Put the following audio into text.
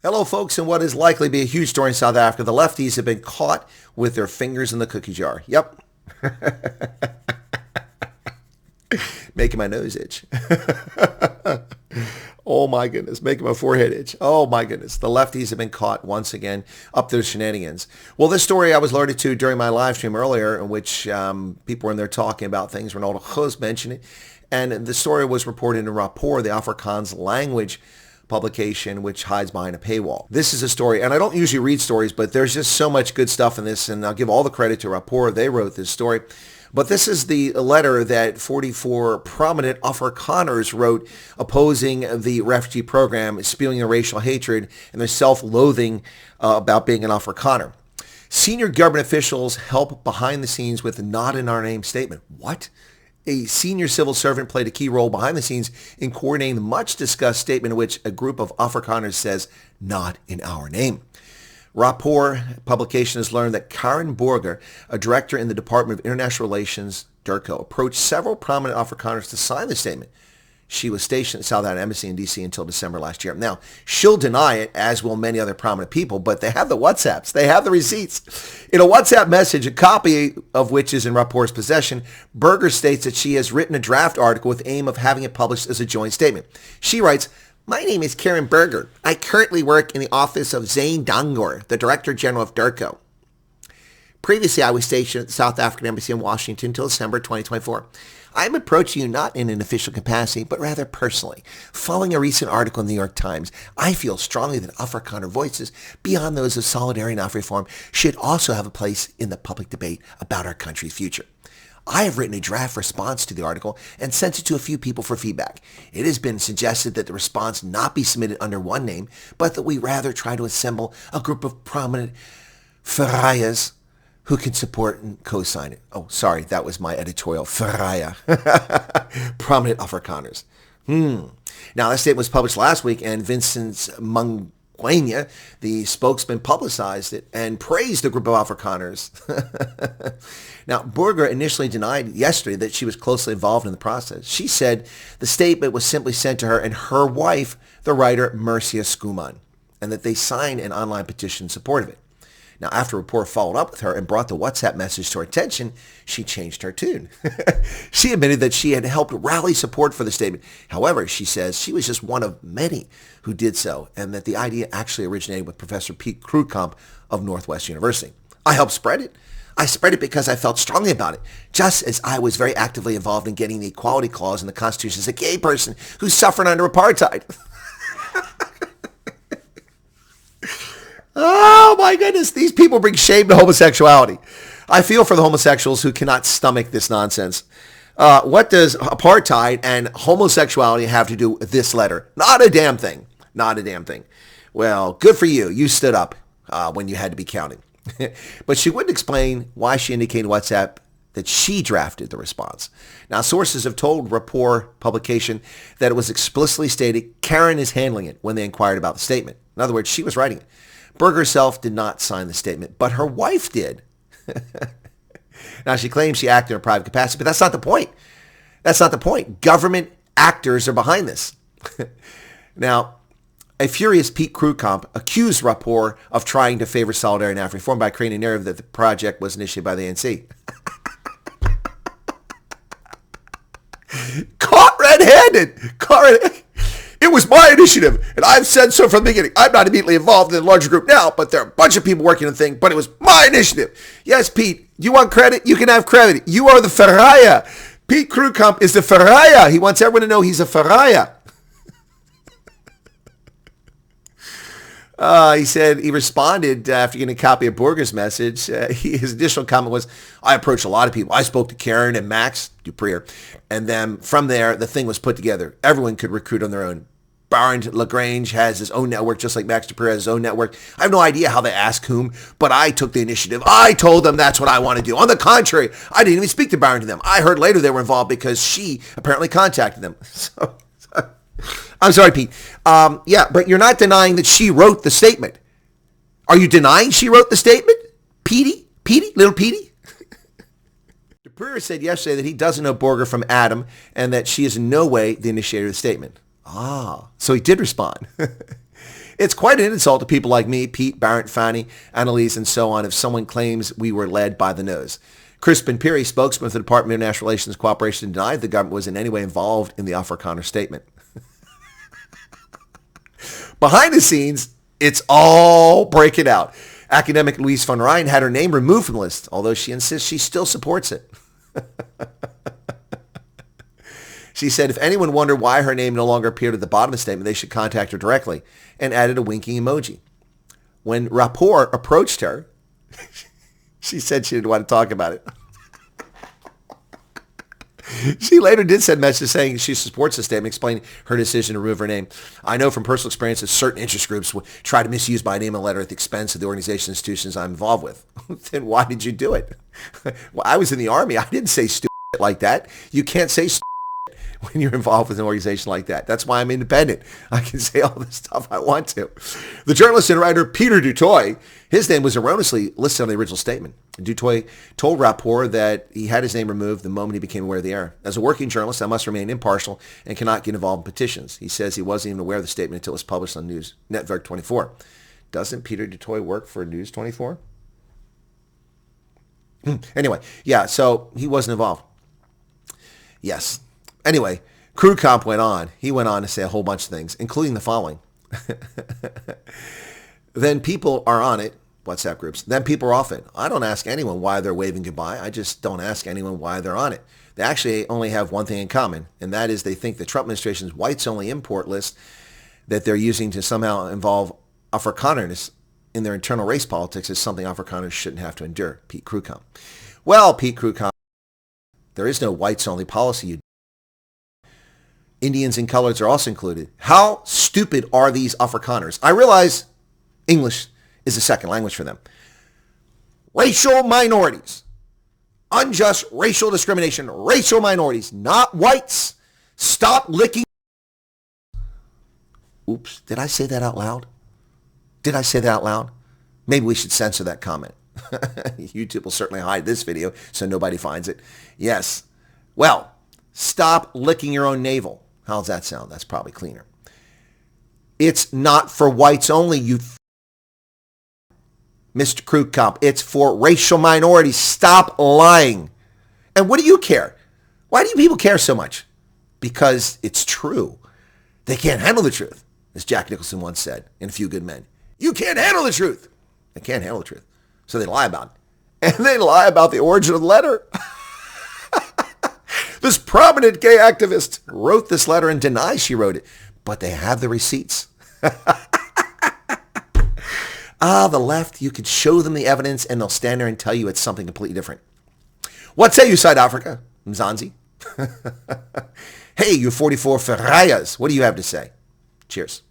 Hello, folks, and what is likely to be a huge story in South Africa. The lefties have been caught with their fingers in the cookie jar. Yep. Making my nose itch. Oh my goodness, making my forehead itch. Oh my goodness. The lefties have been caught once again up their shenanigans. Well, this story I was alerted to during my live stream earlier, in which people were in there talking about things. Ronaldo Kho's mentioned it. And the story was reported in Verraaier, the Afrikaans language publication, which hides behind a paywall. This is a story, and I don't usually read stories, but there's just so much good stuff in this, and I'll give all the credit to Verraaier. They wrote this story. But this is the letter that 44 prominent Afrikaners wrote opposing the refugee program, spewing their racial hatred and their self-loathing about being an Afrikaner. Senior government officials help behind the scenes with not in our name statement. What? A senior civil servant played a key role behind the scenes in coordinating the much-discussed statement in which a group of Afrikaners says, not in our name. Verraaier publication has learned that Karen Burger, a director in the Department of International Relations, DIRCO, approached several prominent Afrikaners to sign the statement. She was stationed at South African Embassy in D.C. until December last year. Now, she'll deny it, as will many other prominent people, but they have the WhatsApps. They have the receipts. In a WhatsApp message, a copy of which is in Verraaier's possession, Burger states that she has written a draft article with the aim of having it published as a joint statement. She writes, "My name is Karen Burger. I currently work in the office of Zane Dangor, the Director General of DIRCO. Previously, I was stationed at the South African Embassy in Washington until December 2024. I am approaching you not in an official capacity, but rather personally. Following a recent article in the New York Times, I feel strongly that Afrikaner voices, beyond those of solidarity and Afri-reform, should also have a place in the public debate about our country's future. I have written a draft response to the article and sent it to a few people for feedback. It has been suggested that the response not be submitted under one name, but that we rather try to assemble a group of prominent Verraaiers who can support and co-sign it." Oh, sorry, that was my editorial. Verraaier. Prominent Afrikaners. Now, that statement was published last week, and Vincent Mangwenya, the spokesman, publicized it and praised the group of Afrikaners. Now, Burger initially denied yesterday that she was closely involved in the process. She said the statement was simply sent to her and her wife, the writer Mercia Skuman, and that they signed an online petition in support of it. Now, after Verraaier followed up with her and brought the WhatsApp message to her attention, she changed her tune. She admitted that she had helped rally support for the statement. However, she says she was just one of many who did so, and that the idea actually originated with Professor Piet Kruitkamp of Northwest University. "I helped spread it. I spread it because I felt strongly about it, just as I was very actively involved in getting the equality clause in the Constitution as a gay person who suffered under apartheid." Oh my goodness, these people bring shame to homosexuality. I feel for the homosexuals who cannot stomach this nonsense. What does apartheid and homosexuality have to do with this letter? Not a damn thing. Not a damn thing. Well, good for you. You stood up when you had to be counted. But she wouldn't explain why she indicated WhatsApp that she drafted the response. Now, sources have told Verraaier publication that it was explicitly stated Karen is handling it when they inquired about the statement. In other words, she was writing it. Burger herself did not sign the statement, but her wife did. Now, she claims she acted in a private capacity, but that's not the point. That's not the point. Government actors are behind this. Now, a furious Piet Kruitkamp accused Verraaier of trying to favor solidarity and Afri-reform by creating a narrative that the project was initiated by the ANC. Caught red-handed! Caught red-handed! "It was my initiative, and I've said so from the beginning. I'm not immediately involved in the larger group now, but there are a bunch of people working on the thing, but it was my initiative." Yes, Pete, you want credit? You can have credit. You are the Verraaier. Piet Kruitkamp is the Verraaier. He wants everyone to know he's a Verraaier. He said he responded after getting a copy of Burger's message. His additional comment was, "I approached a lot of people. I spoke to Karen and Max Duprier, and then from there, the thing was put together. Everyone could recruit on their own. Barnes Lagrange has his own network, just like Max Duprier has his own network. I have no idea how they ask whom, but I took the initiative. I told them that's what I want to do. On the contrary, I didn't even speak to Barnes to them. I heard later they were involved because she apparently contacted them." I'm sorry, Pete. Yeah, but you're not denying that she wrote the statement. Are you denying she wrote the statement? Petey? Little Petey? Duprier said yesterday that he doesn't know Burger from Adam and that she is in no way the initiator of the statement. So he did respond. It's quite an insult to people like me, Pete, Barrett, Fanny, Annalise, and so on if someone claims we were led by the nose. Crispin Peary, spokesman for the Department of International Relations and Cooperation, denied the government was in any way involved in the Afrikaner statement. Behind the scenes, it's all breaking out. Academic Louise von Rijn had her name removed from the list, although she insists she still supports it. She said if anyone wondered why her name no longer appeared at the bottom of the statement, they should contact her directly, and added a winking emoji. When Rapport approached her, she said she didn't want to talk about it. She later did send messages saying she supports the statement, explaining her decision to remove her name. I know from personal experience that certain interest groups will try to misuse my name and letter at the expense of the organization institutions I'm involved with. Then why did you do it? Well, I was in the Army. I didn't say stupid like that. You can't say stupid when you're involved with an organization like that. That's why I'm independent. I can say all the stuff I want to. The journalist and writer Peter Dutoy, his name was erroneously listed on the original statement. Dutoy told Rapport that he had his name removed the moment he became aware of the error. As a working journalist, I must remain impartial and cannot get involved in petitions. He says he wasn't even aware of the statement until it was published on News Network 24. Doesn't Peter Dutoy work for News 24? Anyway, yeah, so he wasn't involved. Yes. Anyway, Crew Comp went on. He went on to say a whole bunch of things, including the following. Then people are on it, WhatsApp groups. Then people are off it. I don't ask anyone why they're waving goodbye. I just don't ask anyone why they're on it. They actually only have one thing in common, and that is they think the Trump administration's whites-only import list that they're using to somehow involve Afrikaners in their internal race politics is something Afrikaners shouldn't have to endure. Pete Crewcomb. Well, Pete Crewcomb, there is no whites-only policy. Indians and coloreds are also included. How stupid are these Afrikaners? I realize English is a second language for them. Racial minorities. Unjust racial discrimination. Racial minorities, not whites. Stop licking. Oops, did I say that out loud? Did I say that out loud? Maybe we should censor that comment. YouTube will certainly hide this video so nobody finds it. Yes. Well, stop licking your own navel. How's that sound? That's probably cleaner. It's not for whites only, you Mr. Krugkamp. It's for racial minorities. Stop lying. And what do you care? Why do you people care so much? Because it's true. They can't handle the truth, as Jack Nicholson once said in A Few Good Men. You can't handle the truth. They can't handle the truth. So they lie about it. And they lie about the origin of the letter. This prominent gay activist wrote this letter and denies she wrote it, but they have the receipts. The left, you could show them the evidence and they'll stand there and tell you it's something completely different. What say you, South Africa? Mzansi? Hey, you 44 Verraaiers, what do you have to say? Cheers.